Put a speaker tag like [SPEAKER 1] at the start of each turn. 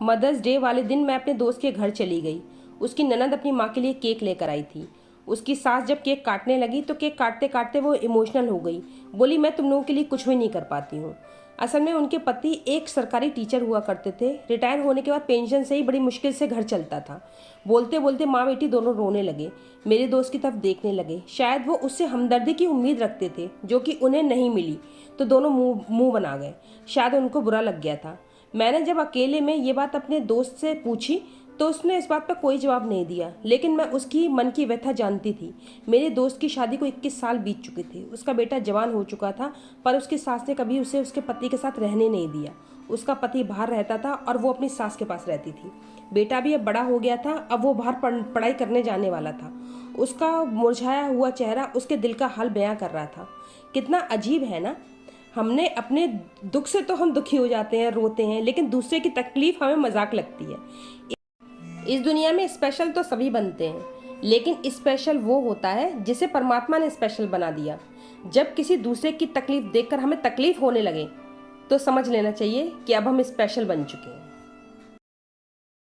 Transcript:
[SPEAKER 1] Mother's day वाले दिन मैं अपने दोस्त के घर चली गई। उसकी ननद अपनी माँ के लिए केक लेकर आई थी। उसकी सास जब केक काटने लगी तो केक काटते काटते वो इमोशनल हो गई। बोली, मैं तुम लोगों के लिए कुछ भी नहीं कर पाती हूँ। असल में उनके पति एक सरकारी टीचर हुआ करते थे। रिटायर होने के बाद पेंशन से ही बड़ी मुश्किल से घर चलता था। बोलते बोलते माँ बेटी दोनों रोने लगे। मेरे दोस्त की तरफ देखने लगे। शायद वो उससे हमदर्दी की उम्मीद रखते थे जो कि उन्हें नहीं मिली, तो दोनों मुंह मुंह बना गए। शायद उनको बुरा लग गया था। मैंने जब अकेले में ये बात अपने दोस्त से पूछी तो उसने इस बात पर कोई जवाब नहीं दिया, लेकिन मैं उसकी मन की व्यथा जानती थी। मेरे दोस्त की शादी को 21 साल बीत चुके थे। उसका बेटा जवान हो चुका था, पर उसकी सास ने कभी उसे उसके पति के साथ रहने नहीं दिया। उसका पति बाहर रहता था और वो अपनी सास के पास रहती थी। बेटा भी अब बड़ा हो गया था। अब वो बाहर पढ़ाई करने जाने वाला था। उसका मुरझाया हुआ चेहरा उसके दिल का हाल बयां कर रहा था। कितना अजीब है ना, हमने अपने दुख से तो हम दुखी हो जाते हैं, रोते हैं, लेकिन दूसरे की तकलीफ हमें मजाक लगती है। इस दुनिया में स्पेशल तो सभी बनते हैं, लेकिन स्पेशल वो होता है जिसे परमात्मा ने स्पेशल बना दिया। जब किसी दूसरे की तकलीफ देखकर हमें तकलीफ होने लगे तो समझ लेना चाहिए कि अब हम स्पेशल बन चुके हैं।